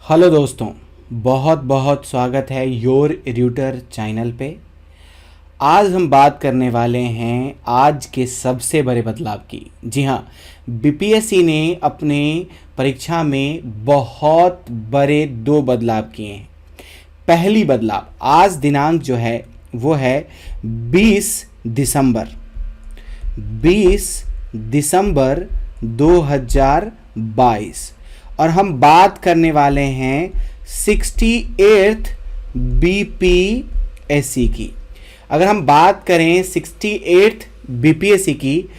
Hello दोस्तों, बहुत बहुत स्वागत है योर एड्यूटर चैनल पे। आज हम बात करने वाले हैं आज के सबसे बड़े बदलाव की। जी हाँ, बीपीएससी ने अपने परीक्षा में बहुत बड़े दो बदलाव किए हैं। पहली बदलाव, आज दिनांक जो है वो है 20 दिसंबर 20 दिसंबर 2022 और हम बात करने वाले हैं 68th बीपीएससी की। अगर हम बात करें 68th बीपीएससी की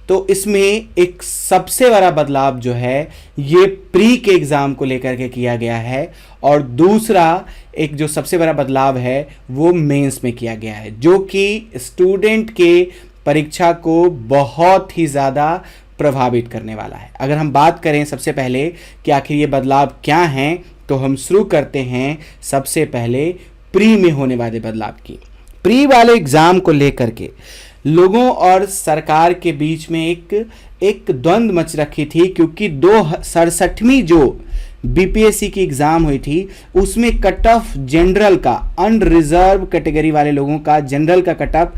तो इसमें एक सबसे बड़ा बदलाव जो है ये प्री के एग्ज़ाम को लेकर के किया गया है, और दूसरा एक जो सबसे बड़ा बदलाव है वो मेंस में किया गया है, जो कि स्टूडेंट के परीक्षा को बहुत ही ज़्यादा प्रभावित करने वाला है। अगर हम बात करें सबसे पहले कि आखिर ये बदलाव क्या हैं, तो हम शुरू करते हैं सबसे पहले प्री में होने वाले बदलाव की। प्री वाले एग्ज़ाम को लेकर के लोगों और सरकार के बीच में एक द्वंद्व मच रखी थी, क्योंकि 267वीं जो बीपीएससी की एग्ज़ाम हुई थी उसमें कट ऑफ जनरल का, अनरिजर्व कैटेगरी वाले लोगों का जनरल का कट ऑफ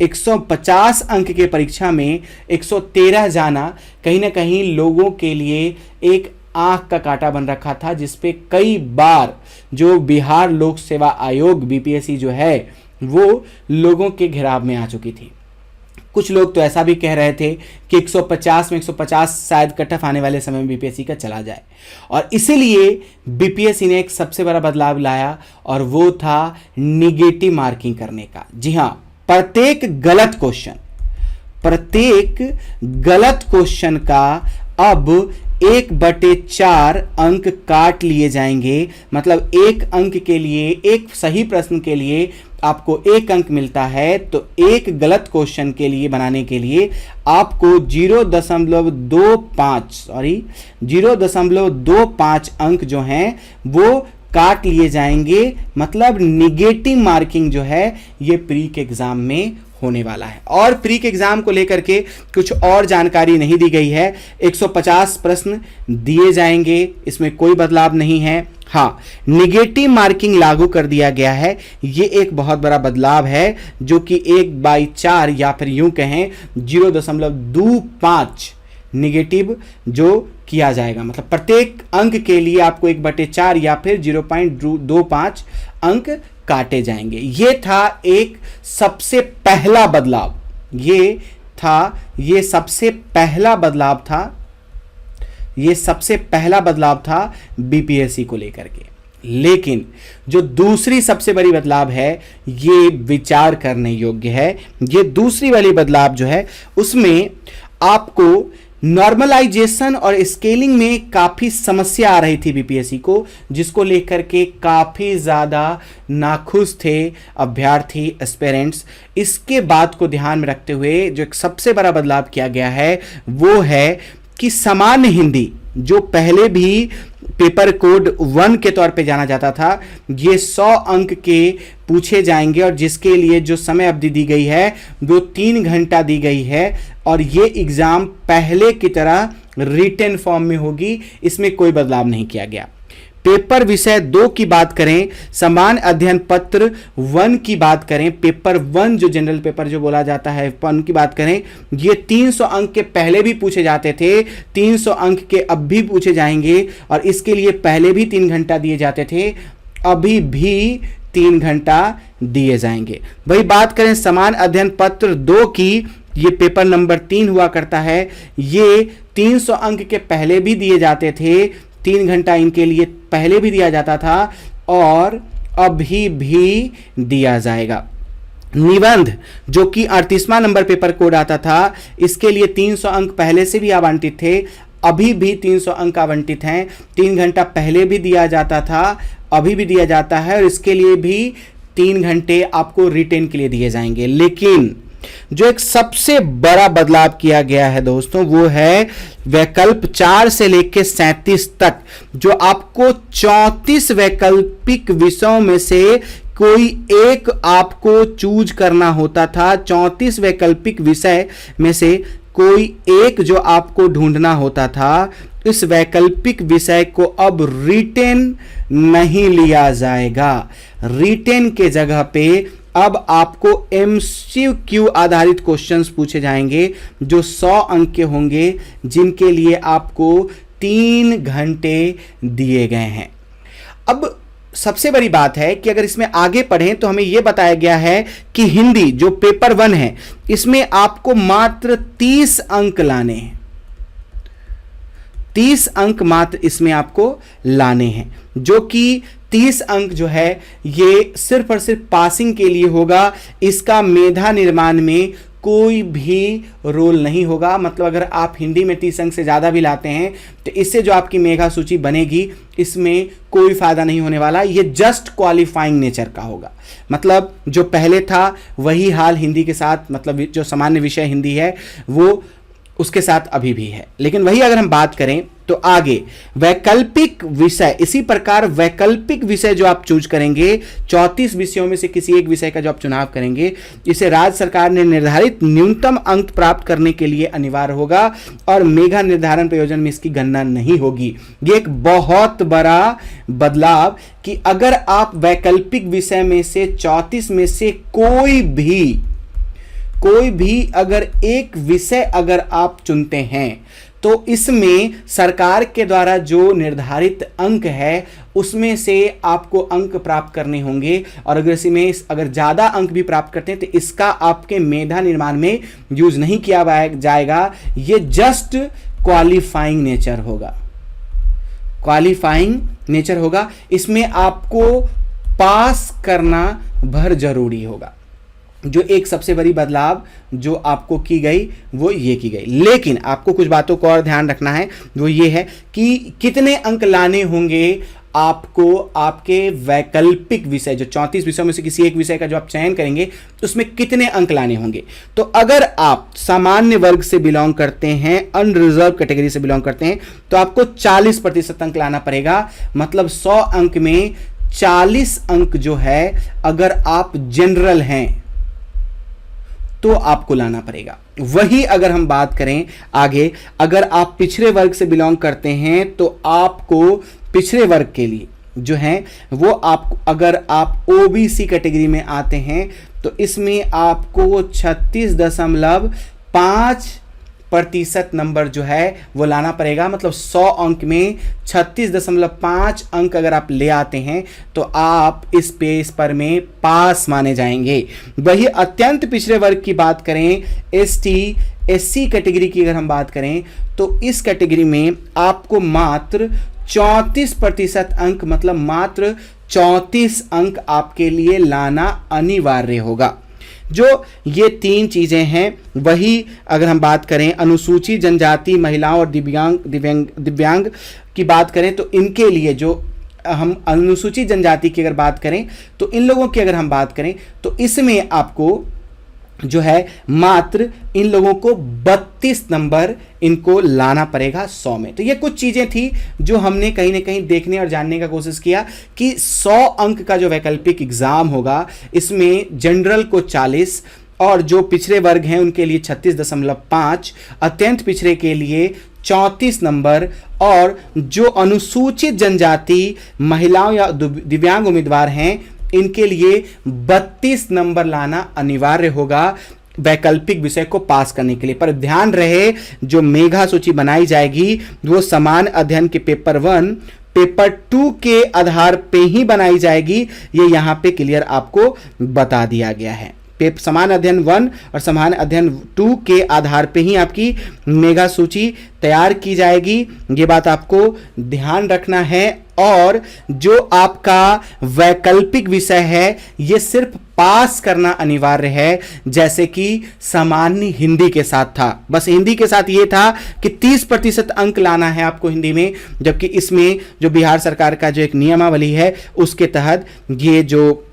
150 अंक के परीक्षा में 113 जाना कहीं ना कहीं लोगों के लिए एक आंख का कांटा बन रखा था, जिसपे कई बार जो बिहार लोक सेवा आयोग बीपीएससी जो है वो लोगों के घेराव में आ चुकी थी। कुछ लोग तो ऐसा भी कह रहे थे कि 150 में 150 शायद कट ऑफ आने वाले समय में बीपीएससी का चला जाए, और इसीलिए बीपीएससी ने एक सबसे बड़ा बदलाव लाया और वो था निगेटिव मार्किंग करने का। जी हाँ, प्रत्येक गलत क्वेश्चन का अब 1/4 अंक काट लिए जाएंगे। मतलब एक अंक के लिए, एक सही प्रश्न के लिए आपको 1 अंक मिलता है, तो एक गलत क्वेश्चन के लिए बनाने के लिए आपको 0.25 अंक जो हैं वो काट लिए जाएंगे। मतलब निगेटिव मार्किंग जो है ये प्री के एग्जाम में होने वाला है। और प्री के एग्जाम को लेकर के कुछ और जानकारी नहीं दी गई है। 150 प्रश्न दिए जाएंगे, इसमें कोई बदलाव नहीं है। हाँ, निगेटिव मार्किंग लागू कर दिया गया है, ये एक बहुत बड़ा बदलाव है, जो कि 1/4 या फिर यूं कहें 0.25 निगेटिव जो किया जाएगा। मतलब प्रत्येक अंक के लिए आपको 1/4 या फिर 0.25 अंक काटे जाएंगे। ये था एक सबसे पहला बदलाव, ये सबसे पहला बदलाव था बीपीएससी को लेकर के। लेकिन जो दूसरी सबसे बड़ी बदलाव है ये विचार करने योग्य है। ये दूसरी वाली बदलाव जो है उसमें आपको नॉर्मलाइजेशन और स्केलिंग में काफ़ी समस्या आ रही थी बीपीएससी को, जिसको लेकर के काफ़ी ज़्यादा नाखुश थे अभ्यर्थी एस्पिरेंट्स। इसके बात को ध्यान में रखते हुए जो एक सबसे बड़ा बदलाव किया गया है वो है कि सामान्य हिंदी, जो पहले भी पेपर कोड 1 के तौर पे जाना जाता था, ये 100 अंक के पूछे जाएंगे, और जिसके लिए जो समय अवधि दी गई है वो 3 घंटा दी गई है, और ये एग्ज़ाम पहले की तरह रिटन फॉर्म में होगी। इसमें कोई बदलाव नहीं किया गया। पेपर विषय 2 की बात करें, समान अध्ययन पत्र 1 की बात करें, पेपर 1 जो जनरल पेपर जो बोला जाता है 1 की बात करें, ये 300 अंक के पहले भी पूछे जाते थे, 300 अंक के अब भी पूछे जाएंगे, और इसके लिए पहले भी 3 घंटा दिए जाते थे, अभी भी 3 घंटा दिए जाएंगे। वही बात करें समान अध्ययन पत्र 2 की, ये पेपर नंबर 3 हुआ करता है, ये 300 अंक के पहले भी दिए जाते थे, 3 घंटा इनके लिए पहले भी दिया जाता था, और अभी भी दिया जाएगा। निबंध जो कि 38वां नंबर पेपर कोड आता था, इसके लिए 300 अंक पहले से भी आवंटित थे, अभी भी 300 अंक आवंटित हैं। 3 घंटा पहले भी दिया जाता था, अभी भी दिया जाता है, और इसके लिए भी 3 घंटे आपको रिटेन के लिए दिए जाएंगे। लेकिन जो एक सबसे बड़ा बदलाव किया गया है दोस्तों, वो है वैकल्प 4 से लेकर 37 तक, जो आपको 34 वैकल्पिक विषयों में से कोई एक आपको चूज करना होता था। 34 वैकल्पिक विषय में से कोई एक जो आपको ढूंढना होता था, इस वैकल्पिक विषय को अब रिटेन नहीं लिया जाएगा। रिटेन के जगह पे अब आपको एमसीक्यू आधारित क्वेश्चंस पूछे जाएंगे जो 100 अंक के होंगे, जिनके लिए आपको 3 घंटे दिए गए हैं। अब सबसे बड़ी बात है कि अगर इसमें आगे पढ़ें तो हमें यह बताया गया है कि हिंदी जो पेपर 1 है इसमें आपको मात्र 30 अंक लाने हैं। 30 अंक मात्र इसमें आपको लाने हैं, जो कि 30 अंक जो है ये सिर्फ और सिर्फ पासिंग के लिए होगा। इसका मेधा निर्माण में कोई भी रोल नहीं होगा। मतलब अगर आप हिंदी में 30 अंक से ज़्यादा भी लाते हैं तो इससे जो आपकी मेधा सूची बनेगी इसमें कोई फायदा नहीं होने वाला। ये जस्ट क्वालिफाइंग नेचर का होगा। मतलब जो पहले था वही हाल हिंदी के साथ, मतलब जो सामान्य विषय हिंदी है वो उसके साथ अभी भी है। लेकिन वही अगर हम बात करें तो आगे वैकल्पिक विषय, इसी प्रकार वैकल्पिक विषय जो आप चूज करेंगे, 34 विषयों में से किसी एक विषय का जो आप चुनाव करेंगे, इसे राज्य सरकार ने निर्धारित न्यूनतम अंक प्राप्त करने के लिए अनिवार्य होगा और मेधा निर्धारण प्रयोजन में इसकी गणना नहीं होगी। ये एक बहुत बड़ा बदलाव कि अगर आप वैकल्पिक विषय में से 34 में से कोई भी अगर एक विषय अगर आप चुनते हैं तो इसमें सरकार के द्वारा जो निर्धारित अंक है उसमें से आपको अंक प्राप्त करने होंगे। और अगर इसमें अगर ज़्यादा अंक भी प्राप्त करते हैं तो इसका आपके मेधा निर्माण में यूज नहीं किया जाएगा। ये जस्ट क्वालिफाइंग नेचर होगा, क्वालिफाइंग नेचर होगा। इसमें आपको पास करना भर जरूरी होगा। जो एक सबसे बड़ी बदलाव जो आपको की गई वो ये की गई। लेकिन आपको कुछ बातों को और ध्यान रखना है, वो ये है कि कितने अंक लाने होंगे आपको आपके वैकल्पिक विषय, जो 34 विषयों में से किसी एक विषय का जो आप चयन करेंगे तो उसमें कितने अंक लाने होंगे। तो अगर आप सामान्य वर्ग से बिलोंग करते हैं, अनरिजर्व कैटेगरी से बिलोंग करते हैं, तो आपको 40% अंक लाना पड़ेगा। मतलब 100 अंक में 40 अंक जो है अगर आप जनरल हैं तो आपको लाना पड़ेगा। वही अगर हम बात करें आगे, अगर आप पिछड़े वर्ग से बिलोंग करते हैं तो आपको पिछड़े वर्ग के लिए जो है वो आप, अगर आप ओबीसी कैटेगरी में आते हैं तो इसमें आपको 36.5% नंबर जो है वो लाना पड़ेगा। मतलब 100 अंक में 36.5 अंक अगर आप ले आते हैं तो आप इस पेपर में पास माने जाएंगे। वही अत्यंत पिछड़े वर्ग की बात करें, एसटी एससी कैटेगरी की अगर हम बात करें तो इस कैटेगरी में आपको मात्र 34% अंक, मतलब मात्र 34 अंक आपके लिए लाना अनिवार्य होगा। जो ये 3 चीजें हैं, वही अगर हम बात करें अनुसूचित जनजाति, महिलाओं और दिव्यांग की बात करें तो इनके लिए जो हम अनुसूचित जनजाति की अगर बात करें तो इन लोगों की अगर हम बात करें तो इसमें आपको जो है मात्र इन लोगों को 32 नंबर इनको लाना पड़ेगा 100 में। तो ये कुछ चीजें थी जो हमने कहीं ना कहीं देखने और जानने का कोशिश किया कि 100 अंक का जो वैकल्पिक एग्जाम होगा इसमें जनरल को 40 और जो पिछड़े वर्ग हैं उनके लिए 36.5, अत्यंत पिछड़े के लिए 34 नंबर और जो अनुसूचित जनजाति, महिलाओं या दिव्यांग उम्मीदवार हैं इनके लिए 32 नंबर लाना अनिवार्य होगा वैकल्पिक विषय को पास करने के लिए। पर ध्यान रहे जो मेधा सूची बनाई जाएगी वो समान अध्ययन के पेपर 1 पेपर 2 के आधार पे ही बनाई जाएगी। ये यहां पे क्लियर आपको बता दिया गया है। समान अध्ययन 1 और समान अध्ययन 2 के आधार पे ही आपकी मेधा सूची तैयार की जाएगी। ये बात आपको ध्यान रखना है। और जो आपका वैकल्पिक विषय है ये सिर्फ पास करना अनिवार्य है, जैसे कि सामान्य हिंदी के साथ था। बस हिंदी के साथ ये था कि 30% अंक लाना है आपको हिंदी में, जबकि इसमें जो बिहार सरकार का जो एक नियमावली है उसके तहत ये जो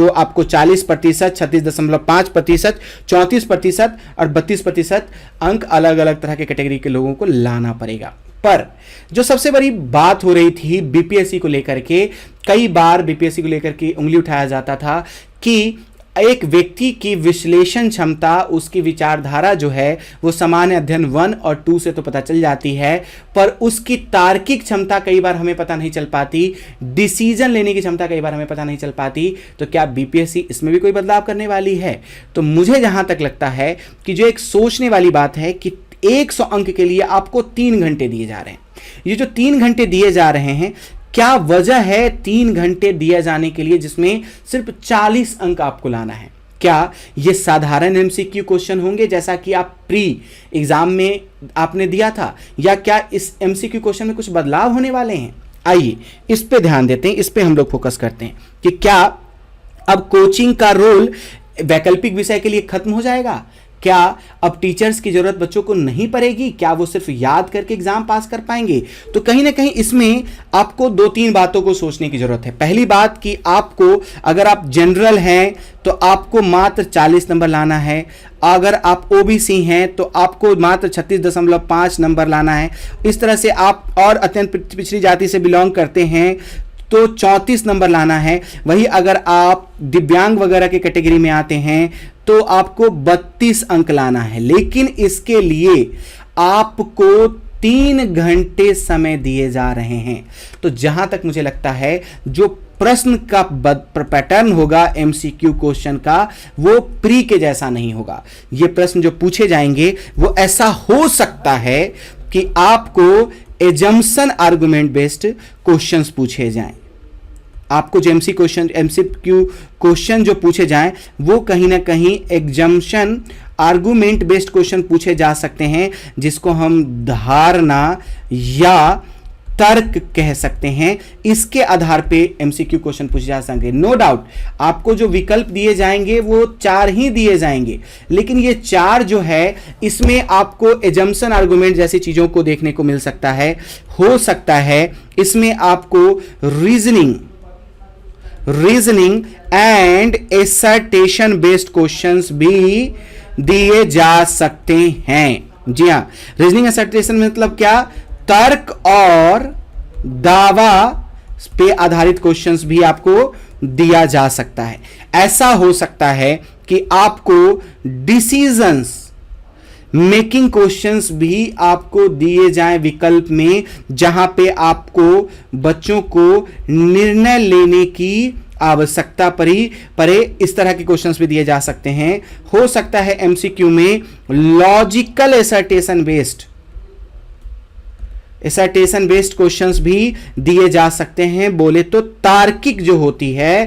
आपको 40%, 36.5%, 34% और 32% अंक अलग अलग तरह के कैटेगरी के लोगों को लाना पड़ेगा। पर जो सबसे बड़ी बात हो रही थी बीपीएससी को लेकर के, कई बार बीपीएससी को लेकर के उंगली उठाया जाता था कि एक व्यक्ति की विश्लेषण क्षमता, उसकी विचारधारा जो है वो सामान्य अध्ययन 1 और 2 से तो पता चल जाती है, पर उसकी तार्किक क्षमता कई बार हमें पता नहीं चल पाती, डिसीजन लेने की क्षमता कई बार हमें पता नहीं चल पाती। तो क्या बीपीएससी इसमें भी कोई बदलाव करने वाली है? तो मुझे जहां तक लगता है कि जो एक सोचने वाली बात है कि 100 अंक के लिए आपको 3 घंटे दिए जा रहे हैं, ये जो 3 घंटे दिए जा रहे हैं, क्या वजह है 3 घंटे दिए जाने के लिए जिसमें सिर्फ 40 अंक आपको लाना है? क्या ये साधारण एमसीक्यू क्वेश्चन होंगे जैसा कि आप प्री एग्जाम में आपने दिया था, या क्या इस एमसीक्यू क्वेश्चन में कुछ बदलाव होने वाले हैं? आइए इस पे ध्यान देते हैं, इस पे हम लोग फोकस करते हैं कि क्या अब कोचिंग का रोल वैकल्पिक विषय के लिए खत्म हो जाएगा? क्या अब टीचर्स की जरूरत बच्चों को नहीं पड़ेगी? क्या वो सिर्फ याद करके एग्जाम पास कर पाएंगे? तो कहीं ना कहीं इसमें आपको 2-3 बातों को सोचने की जरूरत है। पहली बात कि आपको, अगर आप जनरल हैं तो आपको मात्र 40 नंबर लाना है, अगर आप ओबीसी हैं तो आपको मात्र 36.5 नंबर लाना है। इस तरह से आप और अत्यंत पिछड़ी जाति से बिलोंग करते हैं तो 34 नंबर लाना है। वही अगर आप दिव्यांग वगैरह के कैटेगरी में आते हैं तो आपको 32 अंक लाना है। लेकिन इसके लिए आपको 3 घंटे समय दिए जा रहे हैं। तो जहां तक मुझे लगता है जो प्रश्न का पैटर्न होगा एमसीक्यू क्वेश्चन का, वो प्री के जैसा नहीं होगा। ये प्रश्न जो पूछे जाएंगे वो ऐसा हो सकता है कि आपको एजम्पशन आर्गुमेंट बेस्ड क्वेश्चंस पूछे जाएं। आपको जो एमसीक्यू क्वेश्चन जो पूछे जाएं वो कहीं ना कहीं एग्जम्पशन आर्गुमेंट बेस्ड क्वेश्चन पूछे जा सकते हैं, जिसको हम धारणा या तर्क कह सकते हैं। इसके आधार पे एमसीक्यू क्वेश्चन पूछे जा सकेंगे। नो डाउट आपको जो विकल्प दिए जाएंगे वो 4 ही दिए जाएंगे, लेकिन ये 4 जो है इसमें आपको एजम्पशन आर्गुमेंट जैसी चीजों को देखने को मिल सकता है। हो सकता है इसमें आपको reasoning and assertion based questions भी दिए जा सकते हैं। जी हाँ, रीजनिंग एसर्टेशन मतलब क्या? तर्क और दावा पे आधारित क्वेश्चंस भी आपको दिया जा सकता है। ऐसा हो सकता है कि आपको डिसीजंस मेकिंग क्वेश्चंस भी आपको दिए जाएं विकल्प में, जहां पे आपको बच्चों को निर्णय लेने की आवश्यकता परे इस तरह के क्वेश्चंस भी दिए जा सकते हैं। हो सकता है एमसीक्यू में लॉजिकल एसर्टेशन बेस्ड क्वेश्चंस भी दिए जा सकते हैं। बोले तो तार्किक जो होती है,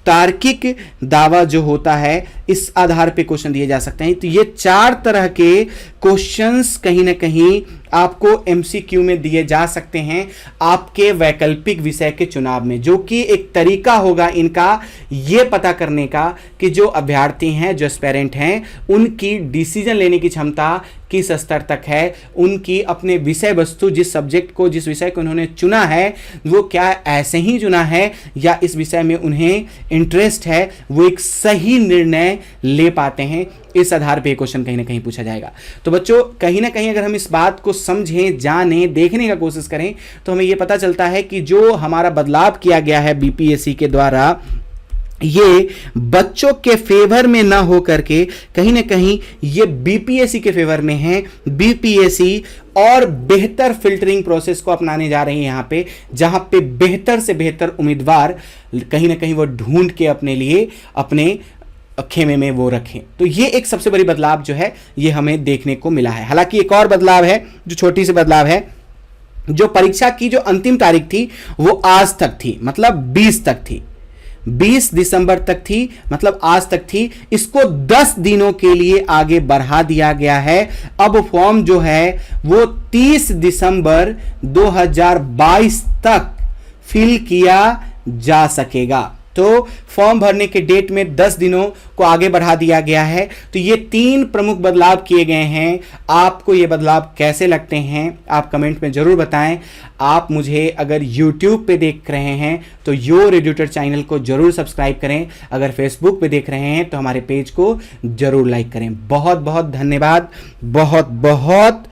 तार्किक दावा जो होता है, इस आधार पे क्वेश्चन दिए जा सकते हैं। तो ये 4 तरह के क्वेश्चंस कहीं ना कहीं आपको एमसीक्यू में दिए जा सकते हैं आपके वैकल्पिक विषय के चुनाव में, जो कि एक तरीका होगा इनका ये पता करने का कि जो अभ्यर्थी हैं, जो एस्पिरेंट हैं, उनकी डिसीजन लेने की क्षमता किस स्तर तक है, उनकी अपने विषय वस्तु, जिस सब्जेक्ट को, जिस विषय को उन्होंने चुना है, वो क्या ऐसे ही चुना है या इस विषय में उन्हें इंटरेस्ट है, वो एक सही निर्णय ले पाते हैं। इस आधार पे क्वेश्चन कहीं ना कहीं पूछा जाएगा। तो बच्चों कहीं ना कहीं अगर हम इस बात को समझें, जानें, देखने का कोशिश करें तो हमें यह पता चलता है कि जो हमारा बदलाव किया गया है बीपीएससी के द्वारा, ये बच्चों के फेवर में ना हो करके कहीं ना कहीं ये बीपीएससी के फेवर में है। बीपीएससी और बेहतर फिल्टरिंग प्रोसेस को अपनाने जा रही है यहाँ पे, जहां पे बेहतर से बेहतर उम्मीदवार कहीं ना कहीं वो ढूंढ के अपने लिए अपने खेमे में वो रखें। तो ये एक सबसे बड़ी बदलाव जो है ये हमें देखने को मिला है। हालांकि एक और बदलाव है, जो छोटी सी बदलाव है, जो परीक्षा की जो अंतिम तारीख थी वो आज तक थी, मतलब 20 तक थी, 20 दिसंबर तक थी, मतलब आज तक थी। इसको 10 दिनों के लिए आगे बढ़ा दिया गया है। अब फॉर्म जो है वो 30 दिसंबर 2022 तक फिल किया जा सकेगा। तो फॉर्म भरने के डेट में 10 दिनों को आगे बढ़ा दिया गया है। तो ये 3 प्रमुख बदलाव किए गए हैं। आपको ये बदलाव कैसे लगते हैं आप कमेंट में जरूर बताएं। आप मुझे अगर YouTube पे देख रहे हैं तो योर एजुकेटर चैनल को जरूर सब्सक्राइब करें। अगर Facebook पे देख रहे हैं तो हमारे पेज को जरूर लाइक करें। बहुत बहुत धन्यवाद। बहुत बहुत